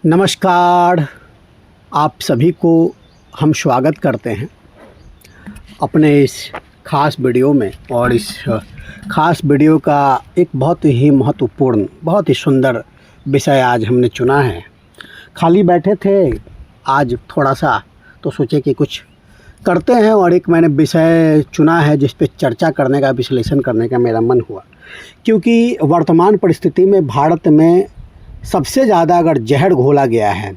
नमस्कार, आप सभी को हम स्वागत करते हैं अपने इस ख़ास वीडियो में। और इस ख़ास वीडियो का एक बहुत ही महत्वपूर्ण, बहुत ही सुंदर विषय आज हमने चुना है। खाली बैठे थे आज थोड़ा सा, तो सोचे कि कुछ करते हैं, और एक मैंने विषय चुना है जिस पे चर्चा करने का, विश्लेषण करने का मेरा मन हुआ। क्योंकि वर्तमान परिस्थिति में भारत में सबसे ज़्यादा अगर जहर घोला गया है,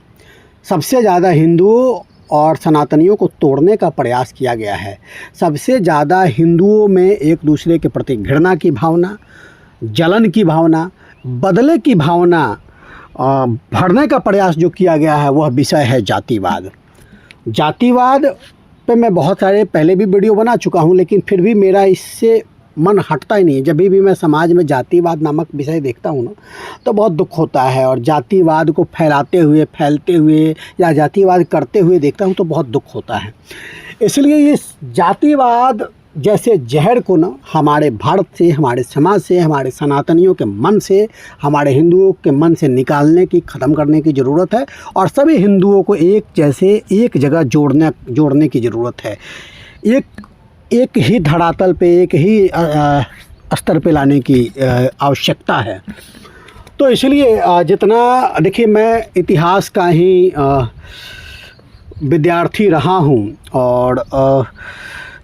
सबसे ज़्यादा हिंदुओं और सनातनियों को तोड़ने का प्रयास किया गया है, सबसे ज़्यादा हिंदुओं में एक दूसरे के प्रति घृणा की भावना, जलन की भावना, बदले की भावना भरने का प्रयास जो किया गया है, वह विषय है जातिवाद। जातिवाद पे मैं बहुत सारे पहले भी वीडियो बना चुका हूँ, लेकिन फिर भी मेरा इससे मन हटता ही नहीं है। जब भी मैं समाज में जातिवाद नामक विषय देखता हूँ ना, तो बहुत दुख होता है, और जातिवाद को फैलते हुए या जातिवाद करते हुए देखता हूँ तो बहुत दुख होता है। इसलिए ये जातिवाद जैसे जहर को ना हमारे भारत से, हमारे समाज से, हमारे सनातनियों के मन से, हमारे हिंदुओं के मन से निकालने की, ख़त्म करने की ज़रूरत है, और सभी हिंदुओं को एक जैसे एक जगह जोड़ने की ज़रूरत है। एक ही धरातल पे, एक ही स्तर पे लाने की आवश्यकता है। तो इसलिए जितना, देखिए, मैं इतिहास का ही विद्यार्थी रहा हूँ, और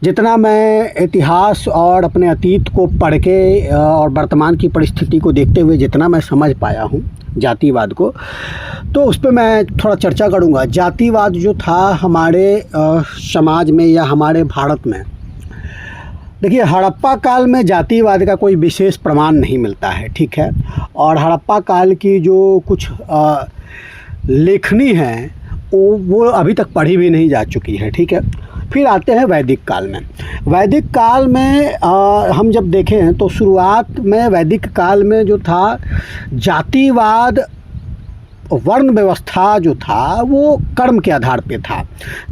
जितना मैं इतिहास और अपने अतीत को पढ़ के और वर्तमान की परिस्थिति को देखते हुए जितना मैं समझ पाया हूँ जातिवाद को, तो उस पर मैं थोड़ा चर्चा करूँगा। जातिवाद जो था हमारे समाज में या हमारे भारत में, देखिए, हड़प्पा काल में जातिवाद का कोई विशेष प्रमाण नहीं मिलता है, ठीक है। और हड़प्पा काल की जो कुछ लेखनी है वो अभी तक पढ़ी भी नहीं जा चुकी है, ठीक है। फिर आते हैं वैदिक काल में। वैदिक काल में हम जब देखें तो शुरुआत में वैदिक काल में जो था जातिवाद, वर्ण व्यवस्था जो था वो कर्म के आधार पे था,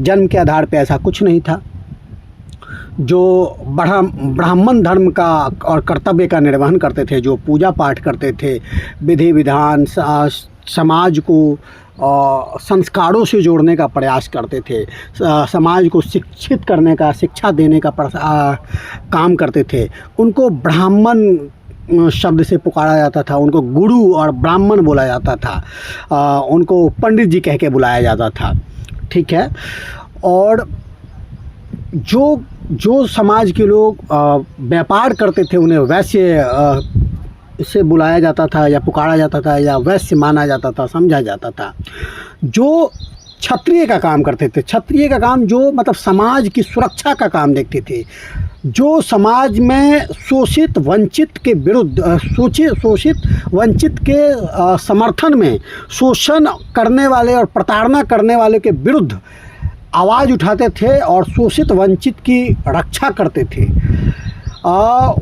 जन्म के आधार पे ऐसा कुछ नहीं था। जो ब्राह्मण धर्म का और कर्तव्य का निर्वहन करते थे, जो पूजा पाठ करते थे, विधि विधान, समाज को संस्कारों से जोड़ने का प्रयास करते थे, समाज को शिक्षित करने का, शिक्षा देने का काम करते थे, उनको ब्राह्मण शब्द से पुकारा जाता था, उनको गुरु और ब्राह्मण बोला जाता था, उनको पंडित जी कह के बुलाया जाता था, ठीक है। और जो समाज के लोग व्यापार करते थे, उन्हें वैश्य से बुलाया जाता था या पुकारा जाता था या वैश्य माना जाता था, समझा जाता था। जो क्षत्रिय का काम करते थे, क्षत्रिय का काम जो मतलब समाज की सुरक्षा का काम देखते थे, जो समाज में शोषित वंचित के विरुद्ध, शोषित वंचित के समर्थन में शोषण करने वाले और प्रताड़ना करने वाले के विरुद्ध आवाज़ उठाते थे और शोषित वंचित की रक्षा करते थे,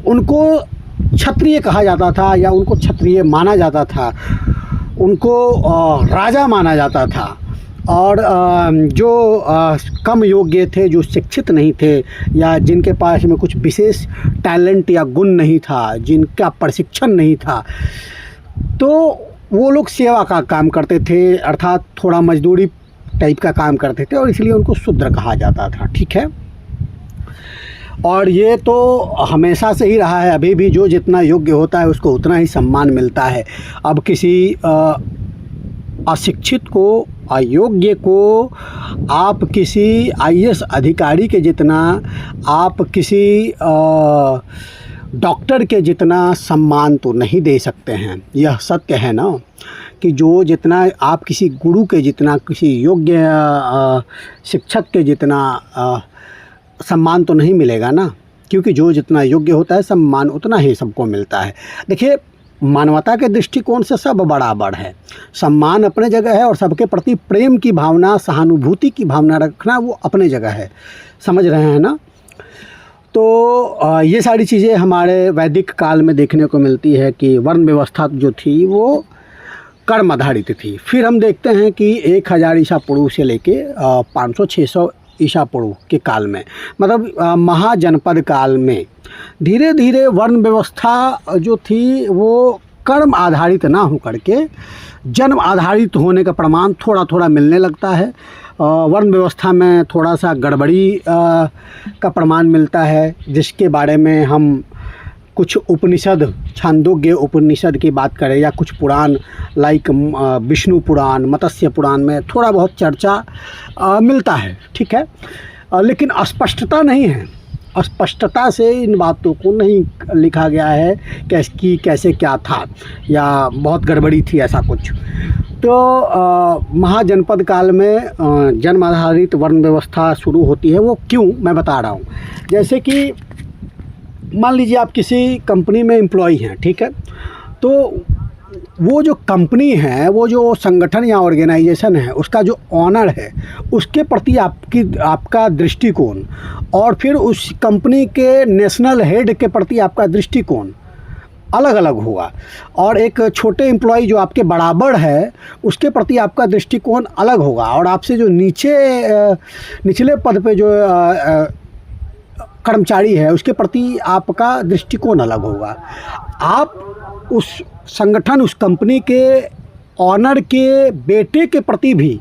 उनको क्षत्रिय कहा जाता था या उनको क्षत्रिय माना जाता था, उनको राजा माना जाता था। और जो कम योग्य थे, जो शिक्षित नहीं थे, या जिनके पास में कुछ विशेष टैलेंट या गुण नहीं था, जिनका प्रशिक्षण नहीं था, तो वो लोग सेवा का काम करते थे, अर्थात थोड़ा मजदूरी टाइप का काम करते थे, और इसलिए उनको शूद्र कहा जाता था, ठीक है। और ये तो हमेशा से ही रहा है, अभी भी जो जितना योग्य होता है उसको उतना ही सम्मान मिलता है। अब किसी अशिक्षित को, अयोग्य को आप किसी IAS अधिकारी के जितना, आप किसी डॉक्टर के जितना सम्मान तो नहीं दे सकते हैं। यह सत्य है ना, कि जो जितना आप किसी गुरु के जितना, किसी योग्य शिक्षक के जितना सम्मान तो नहीं मिलेगा ना, क्योंकि जो जितना योग्य होता है सम्मान उतना ही सबको मिलता है। देखिए, मानवता के दृष्टिकोण से सब बराबर है, सम्मान अपने जगह है, और सबके प्रति प्रेम की भावना, सहानुभूति की भावना रखना वो अपने जगह है, समझ रहे हैं ना। तो ये सारी चीज़ें हमारे वैदिक काल में देखने को मिलती है कि वर्ण व्यवस्था जो थी वो कर्म आधारित थी। फिर हम देखते हैं कि 1000 ईसा पूर्व से लेके 500-600 ईसा पूर्व के काल में, मतलब महाजनपद काल में धीरे धीरे वर्ण व्यवस्था जो थी वो कर्म आधारित ना हो करके जन्म आधारित होने का प्रमाण थोड़ा थोड़ा मिलने लगता है। वर्ण व्यवस्था में थोड़ा सा गड़बड़ी का प्रमाण मिलता है, जिसके बारे में हम कुछ उपनिषद, छांदोग्य उपनिषद की बात करें या कुछ पुराण लाइक विष्णु पुराण, मत्स्य पुराण में थोड़ा बहुत चर्चा मिलता है, ठीक है। लेकिन स्पष्टता नहीं है, स्पष्टता से इन बातों को नहीं लिखा गया है कैसे क्या था या बहुत गड़बड़ी थी ऐसा कुछ। तो महाजनपद काल में जन्म आधारित वर्ण व्यवस्था शुरू होती है। वो क्यों, मैं बता रहा हूँ। जैसे कि मान लीजिए आप किसी कंपनी में एम्प्लॉई हैं, ठीक है, तो वो जो कंपनी है, वो जो संगठन या ऑर्गेनाइजेशन है, उसका जो ऑनर है, उसके प्रति आपका दृष्टिकोण और फिर उस कंपनी के नेशनल हेड के प्रति आपका दृष्टिकोण अलग अलग होगा। और एक छोटे एम्प्लॉय जो आपके बराबर है, उसके प्रति आपका दृष्टिकोण अलग होगा। और आपसे जो निचले पद पे जो कर्मचारी है, उसके प्रति आपका दृष्टिकोण अलग होगा। आप उस संगठन, उस कंपनी के ऑनर के बेटे के प्रति भी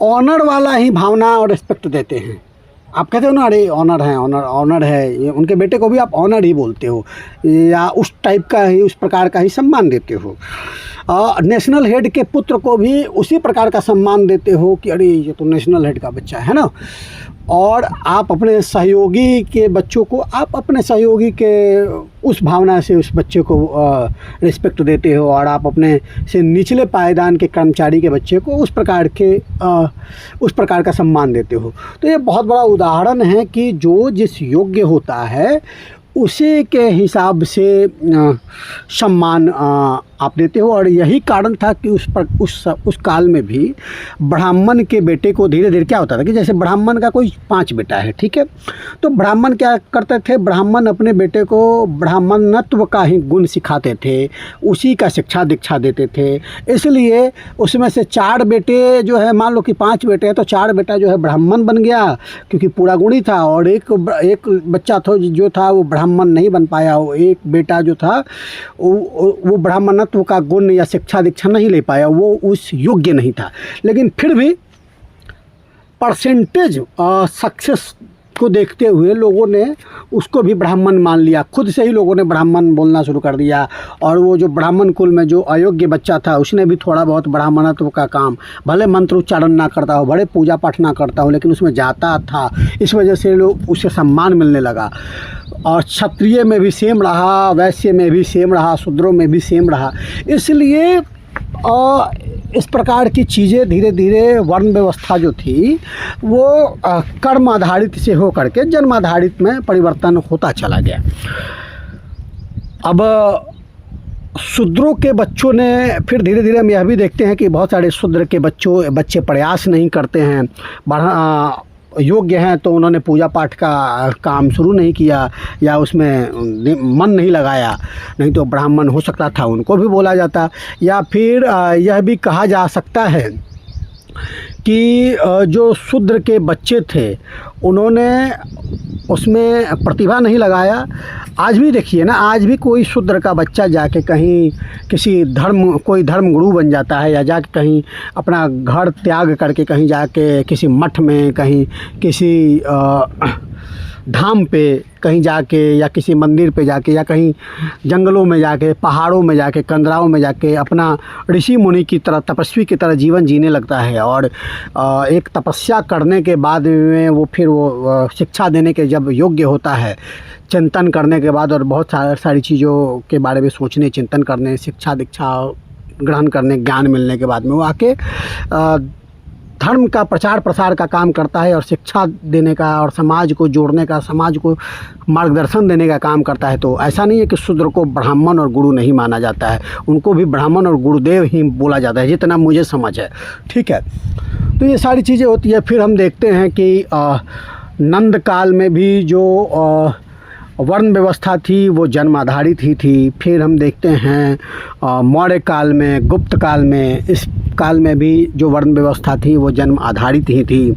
ऑनर वाला ही भावना और रिस्पेक्ट देते हैं। आप कहते हो ना, अरे ऑनर है, ऑनर है, ये उनके बेटे को भी आप ऑनर ही बोलते हो या उस टाइप का ही, उस प्रकार का ही सम्मान देते हो। नेशनल हेड के पुत्र को भी उसी प्रकार का सम्मान देते हो कि अरे ये तो नेशनल हेड का बच्चा है ना। और आप अपने सहयोगी के बच्चों को आप अपने सहयोगी के उस भावना से उस बच्चे को रिस्पेक्ट देते हो, और आप अपने से निचले पायदान के कर्मचारी के बच्चे को उस प्रकार का सम्मान देते हो। तो ये बहुत बड़ा उदाहरण है कि जो जिस योग्य होता है उसी के हिसाब से सम्मान आप देते हो। और यही कारण था कि उस काल में भी ब्राह्मण के बेटे को धीरे धीरे क्या होता था कि जैसे ब्राह्मण का कोई 5 बेटा है, ठीक है, तो ब्राह्मण क्या करते थे, ब्राह्मण अपने बेटे को ब्राह्मणत्व का ही गुण सिखाते थे, उसी का शिक्षा दीक्षा देते थे। इसलिए उसमें से 4 बेटे जो है, मान लो कि 5 बेटे हैं तो 4 बेटा जो है ब्राह्मण बन गया क्योंकि पूरा गुणी था, और एक बच्चा था जो था वो ब्राह्मण नहीं बन पाया। वो एक बेटा जो था वो ब्राह्मण का गुण या शिक्षा दीक्षा नहीं ले पाया, वो उस योग्य नहीं था। लेकिन फिर भी परसेंटेज सक्सेस को देखते हुए लोगों ने उसको भी ब्राह्मण मान लिया, खुद से ही लोगों ने ब्राह्मण बोलना शुरू कर दिया। और वो जो ब्राह्मण कुल में जो अयोग्य बच्चा था, उसने भी थोड़ा बहुत ब्राह्मणत्व का काम, भले मंत्र उच्चारण ना करता हो, भले पूजा पाठ ना करता हो, लेकिन उसमें जाता था। इस वजह से लोग उसे सम्मान मिलने लगा। और क्षत्रिय में भी सेम रहा, वैश्य में भी सेम रहा, शूद्रों में भी सेम रहा। इसलिए इस प्रकार की चीज़ें धीरे धीरे वर्ण व्यवस्था जो थी वो कर्म आधारित से हो करके जन्म आधारित में परिवर्तन होता चला गया। अब शूद्रों के बच्चों ने फिर धीरे धीरे हम यह भी देखते हैं कि बहुत सारे शूद्र के बच्चे प्रयास नहीं करते हैं, योग्य हैं तो उन्होंने पूजा पाठ का काम शुरू नहीं किया या उसमें मन नहीं लगाया, नहीं तो ब्राह्मण हो सकता था, उनको भी बोला जाता। या फिर यह भी कहा जा सकता है कि जो शूद्र के बच्चे थे उन्होंने उसमें प्रतिभा नहीं लगाया। आज भी देखिए ना, आज भी कोई शूद्र का बच्चा जाके कहीं कोई धर्म गुरु बन जाता है, या जाके कहीं अपना घर त्याग करके कहीं जाके किसी मठ में, कहीं किसी धाम पे कहीं जाके, या किसी मंदिर पे जाके, या कहीं जंगलों में जाके, पहाड़ों में जाके, कंदराओं में जाके अपना ऋषि मुनि की तरह, तपस्वी की तरह जीवन जीने लगता है। और एक तपस्या करने के बाद में वो फिर वो शिक्षा देने के जब योग्य होता है, चिंतन करने के बाद और बहुत सारी चीज़ों के बारे में सोचने, चिंतन करने, शिक्षा दीक्षा ग्रहण करने, ज्ञान मिलने के बाद में वो आके धर्म का प्रचार प्रसार का काम करता है और शिक्षा देने का और समाज को जोड़ने का, समाज को मार्गदर्शन देने का काम करता है। तो ऐसा नहीं है कि शूद्र को ब्राह्मण और गुरु नहीं माना जाता है, उनको भी ब्राह्मण और गुरुदेव ही बोला जाता है, जितना मुझे समझ है, ठीक है। तो ये सारी चीज़ें होती है। फिर हम देखते हैं कि नंद काल में भी जो वर्ण व्यवस्था थी वो जन्म आधारित ही थी। फिर हम देखते हैं मौर्य काल में, गुप्त काल में, इस काल में भी जो वर्ण व्यवस्था थी वो जन्म आधारित ही थी।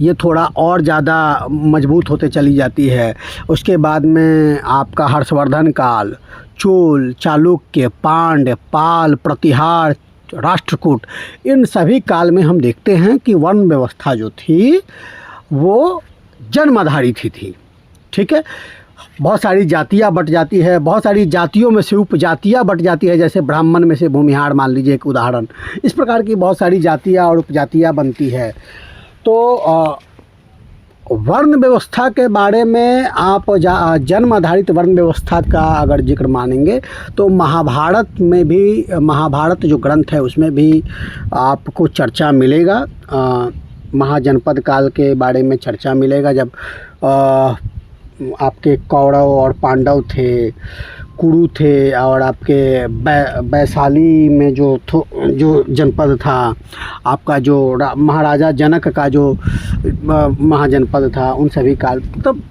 ये थोड़ा और ज़्यादा मजबूत होते चली जाती है। उसके बाद में आपका हर्षवर्धन काल, चोल, चालुक्य, पांड्य, पाल, प्रतिहार, राष्ट्रकूट, इन सभी काल में हम देखते हैं कि वर्ण व्यवस्था जो थी वो जन्म आधारित ही थी। ठीक है, बहुत सारी जातियाँ बट जाती है, बहुत सारी जातियों में से उपजातियाँ बट जाती है, जैसे ब्राह्मण में से भूमिहार मान लीजिए एक उदाहरण। इस प्रकार की बहुत सारी जातियाँ और उपजातियाँ बनती है। तो वर्ण व्यवस्था के बारे में आप जन्म आधारित वर्ण व्यवस्था का अगर जिक्र मानेंगे तो महाभारत में भी, महाभारत जो ग्रंथ है उसमें भी आपको चर्चा मिलेगा। महाजनपद काल के बारे में चर्चा मिलेगा, जब आपके कौरव और पांडव थे, कुरु थे, और आपके वैशाली में जो जनपद था आपका, जो महाराजा जनक का जो महाजनपद था, उन सभी काल, तब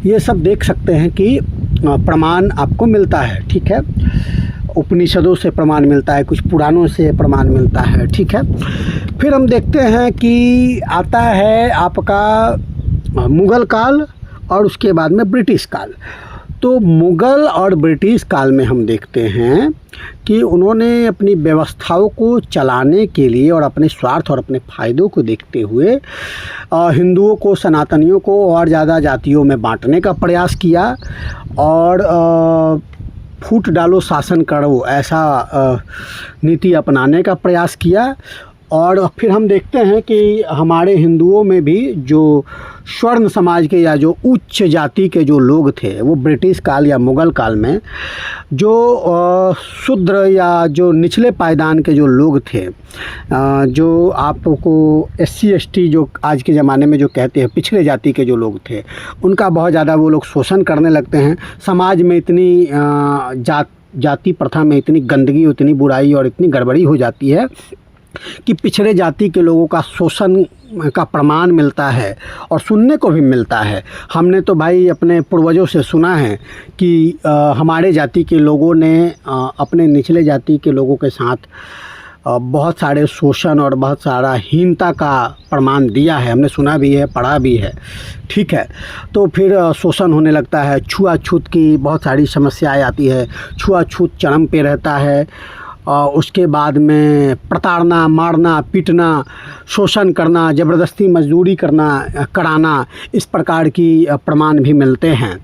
ये सब देख सकते हैं कि प्रमाण आपको मिलता है। ठीक है, उपनिषदों से प्रमाण मिलता है, कुछ पुराणों से प्रमाण मिलता है। ठीक है, फिर हम देखते हैं कि आता है आपका मुग़ल काल और उसके बाद में ब्रिटिश काल। तो मुग़ल और ब्रिटिश काल में हम देखते हैं कि उन्होंने अपनी व्यवस्थाओं को चलाने के लिए और अपने स्वार्थ और अपने फ़ायदों को देखते हुए हिंदुओं को, सनातनियों को और ज़्यादा जातियों में बांटने का प्रयास किया और फूट डालो शासन करो ऐसा नीति अपनाने का प्रयास किया। और फिर हम देखते हैं कि हमारे हिंदुओं में भी जो स्वर्ण समाज के या जो उच्च जाति के जो लोग थे, वो ब्रिटिश काल या मुग़ल काल में जो शूद्र या जो निचले पायदान के जो लोग थे, जो आपको SC ST जो आज के ज़माने में जो कहते हैं पिछड़े जाति के जो लोग थे, उनका बहुत ज़्यादा वो लोग शोषण करने लगते हैं। समाज में इतनी जाति प्रथा में इतनी गंदगी, इतनी बुराई और इतनी गड़बड़ी हो जाती है कि पिछड़े जाति के लोगों का शोषण का प्रमाण मिलता है और सुनने को भी मिलता है। हमने तो भाई अपने पूर्वजों से सुना है कि हमारे जाति के लोगों ने अपने निचले जाति के लोगों के साथ बहुत सारे शोषण और बहुत सारा हीनता का प्रमाण दिया है। हमने सुना भी है, पढ़ा भी है। ठीक है, तो फिर शोषण होने लगता है, छुआछूत की बहुत सारी समस्याएं आती है, छुआछूत चरम पे रहता है। उसके बाद में प्रताड़ना, मारना, पीटना, शोषण करना, ज़बरदस्ती मजदूरी कराना, इस प्रकार की प्रमाण भी मिलते हैं।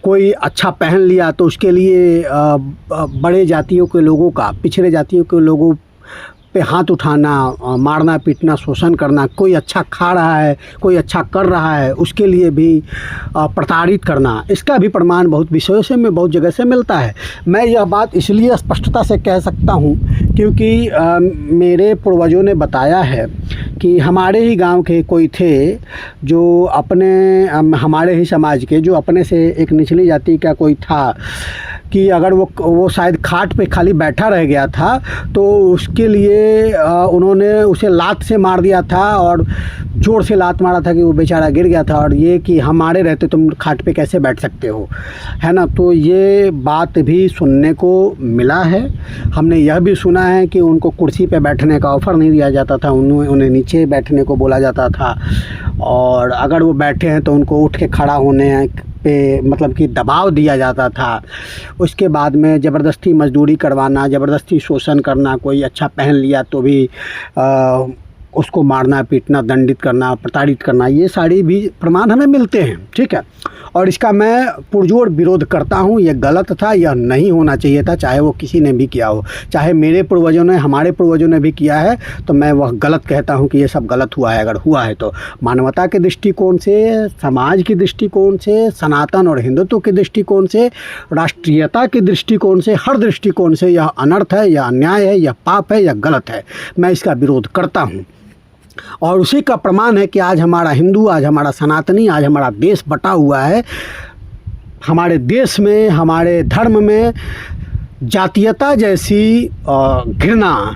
कोई अच्छा पहन लिया तो उसके लिए बड़े जातियों के लोगों का, पिछड़े जातियों के लोगों पे हाथ उठाना, मारना, पीटना, शोषण करना। कोई अच्छा खा रहा है, कोई अच्छा कर रहा है, उसके लिए भी प्रताड़ित करना, इसका भी प्रमाण बहुत विषयों से में बहुत जगह से मिलता है। मैं यह बात इसलिए स्पष्टता से कह सकता हूँ क्योंकि मेरे पूर्वजों ने बताया है कि हमारे ही गांव के कोई थे जो अपने हमारे ही समाज के, जो अपने से एक निचली जाति का कोई था कि अगर वो शायद खाट पे खाली बैठा रह गया था तो उसके लिए उन्होंने उसे लात से मार दिया था और ज़ोर से लात मारा था कि वो बेचारा गिर गया था, और ये कि हमारे रहते तुम खाट पे कैसे बैठ सकते हो, है ना। तो ये बात भी सुनने को मिला है। हमने यह भी सुना है कि उनको कुर्सी पे बैठने का ऑफ़र नहीं दिया जाता था, उन्हें नीचे बैठने को बोला जाता था, और अगर वो बैठे हैं तो उनको उठ के खड़ा होने पे मतलब कि दबाव दिया जाता था। उसके बाद में ज़बरदस्ती मजदूरी करवाना, ज़बरदस्ती शोषण करना, कोई अच्छा पहन लिया तो भी उसको मारना, पीटना, दंडित करना, प्रताड़ित करना, ये सारी भी प्रमाण हमें मिलते हैं। ठीक है, और इसका मैं पुरजोर विरोध करता हूँ। यह गलत था, यह नहीं होना चाहिए था, चाहे वो किसी ने भी किया हो, चाहे मेरे पूर्वजों ने, हमारे पूर्वजों ने भी किया है, तो मैं वह गलत कहता हूँ कि ये सब गलत हुआ है। अगर हुआ है तो मानवता के दृष्टिकोण से, समाज के दृष्टिकोण से, सनातन और हिंदुत्व के दृष्टिकोण से, राष्ट्रीयता के दृष्टिकोण से, हर दृष्टिकोण से यह अनर्थ है, यह अन्याय है, यह पाप है, यह गलत है। मैं इसका विरोध करता हूँ, और उसी का प्रमाण है कि आज हमारा हिंदू, आज हमारा सनातनी, आज हमारा देश बटा हुआ है। हमारे देश में, हमारे धर्म में जातीयता जैसी घृणा,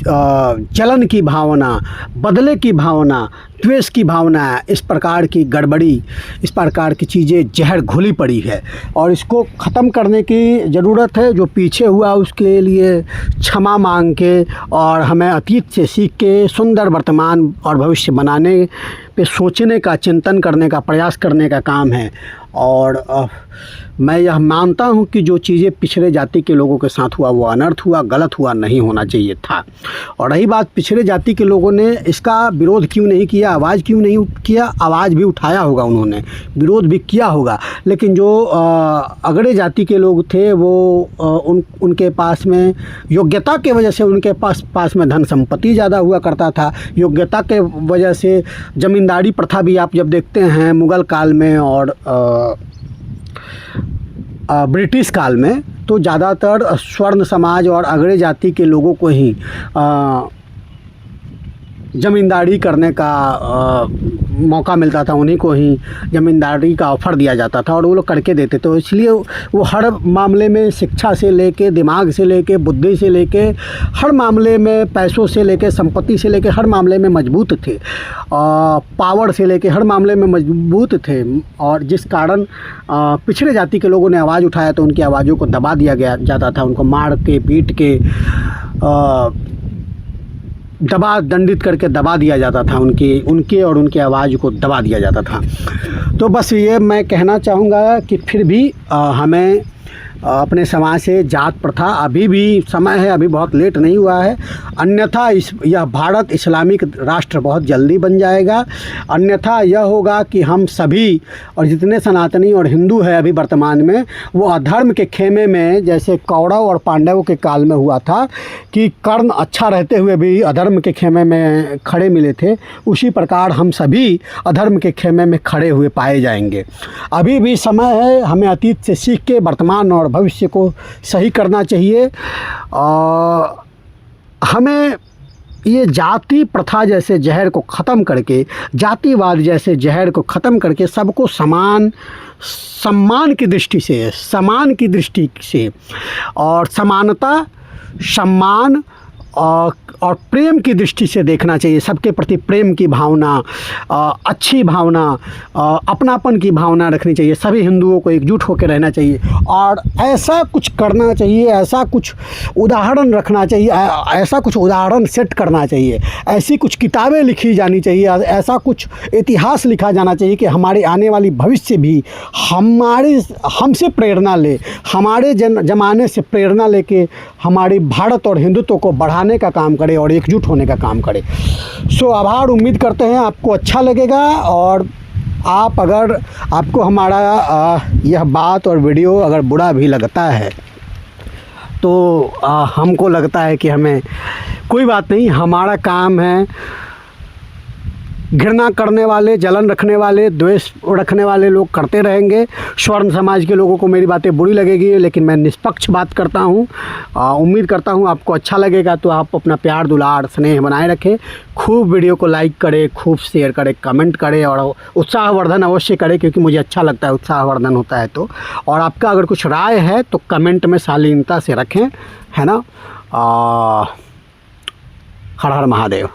चलन की भावना, बदले की भावना, द्वेष की भावना, इस प्रकार की गड़बड़ी, इस प्रकार की चीज़ें जहर घुली पड़ी है और इसको ख़त्म करने की ज़रूरत है। जो पीछे हुआ उसके लिए क्षमा मांग के और हमें अतीत से सीख के सुंदर वर्तमान और भविष्य बनाने पे सोचने का, चिंतन करने का, प्रयास करने का काम है। और मैं यह मानता हूँ कि जो चीज़ें पिछड़े जाति के लोगों के साथ हुआ वो अनर्थ हुआ, गलत हुआ, नहीं होना चाहिए था। और रही बात पिछड़े जाति के लोगों ने इसका विरोध क्यों नहीं किया, आवाज़ क्यों नहीं किया, आवाज़ भी उठाया होगा उन्होंने, विरोध भी किया होगा, लेकिन जो अगड़े जाति के लोग थे वो उनके पास में योग्यता के वजह से उनके पास में धन संपत्ति ज़्यादा हुआ करता था। योग्यता के वजह से ज़मींदारी प्रथा भी आप जब देखते हैं मुग़ल काल में और ब्रिटिश काल में, तो ज़्यादातर स्वर्ण समाज और अगड़े जाति के लोगों को ही ज़मींदारी करने का मौका मिलता था, उन्हीं को ही ज़मींदारी का ऑफ़र दिया जाता था और वो लोग करके देते। तो इसलिए वो हर मामले में शिक्षा से लेके, दिमाग से लेके, बुद्धि से लेके, हर मामले में, पैसों से लेके, संपत्ति से लेके, हर मामले में मजबूत थे, पावर से लेके हर मामले में मजबूत थे। और जिस कारण पिछड़े जाति के लोगों ने आवाज़ उठाया तो उनकी आवाज़ों को दबा दिया जाता था, उनको मार के, पीट के, दंडित करके दबा दिया जाता था, उनके और उनकी आवाज़ को दबा दिया जाता था। तो बस ये मैं कहना चाहूँगा कि फिर भी हमें अपने समाज से जात प्रथा, अभी भी समय है, अभी बहुत लेट नहीं हुआ है, अन्यथा यह भारत इस्लामिक राष्ट्र बहुत जल्दी बन जाएगा। अन्यथा यह होगा कि हम सभी और जितने सनातनी और हिंदू है अभी वर्तमान में, वो अधर्म के खेमे में, जैसे कौरव और पांडवों के काल में हुआ था कि कर्ण अच्छा रहते हुए भी अधर्म के खेमे में खड़े मिले थे, उसी प्रकार हम सभी अधर्म के खेमे में खड़े हुए पाए जाएंगे। अभी भी समय है, हमें अतीत से सीख के वर्तमान और भविष्य को सही करना चाहिए। हमें ये जाति प्रथा जैसे जहर को ख़त्म करके, जातिवाद जैसे जहर को ख़त्म करके सबको सम्मान की दृष्टि से, समान की दृष्टि से और समानता, सम्मान और प्रेम की दृष्टि से देखना चाहिए। सबके प्रति प्रेम की भावना, अच्छी भावना, अपनापन की भावना रखनी चाहिए। सभी हिंदुओं को एकजुट होकर रहना चाहिए और ऐसा कुछ करना चाहिए, ऐसा कुछ उदाहरण रखना चाहिए, ऐसा कुछ उदाहरण सेट करना चाहिए, ऐसी कुछ किताबें लिखी जानी चाहिए, ऐसा कुछ इतिहास लिखा जाना चाहिए कि हमारे आने वाली भविष्य भी हमसे प्रेरणा ले, हमारे ज़माने से प्रेरणा लेके हमारी भारत और हिंदुत्व को बढ़ाने का काम करे और एकजुट होने का काम करे। सो आभार, उम्मीद करते हैं आपको अच्छा लगेगा। और अगर आपको हमारा यह बात और वीडियो अगर बुरा भी लगता है तो हमको लगता है कि हमें कोई बात नहीं, हमारा काम है घृणा करने वाले, जलन रखने वाले, द्वेष रखने वाले लोग करते रहेंगे। स्वर्ण समाज के लोगों को मेरी बातें बुरी लगेगी, लेकिन मैं निष्पक्ष बात करता हूँ। उम्मीद करता हूँ आपको अच्छा लगेगा। तो आप अपना प्यार, दुलार, स्नेह बनाए रखें। खूब वीडियो को लाइक करें, खूब शेयर करें, कमेंट करें और उत्साहवर्धन अवश्य करें, क्योंकि मुझे अच्छा लगता है उत्साहवर्धन होता है। तो और आपका अगर कुछ राय है तो कमेंट में शालीनता से रखें, है ना। हर हर महादेव।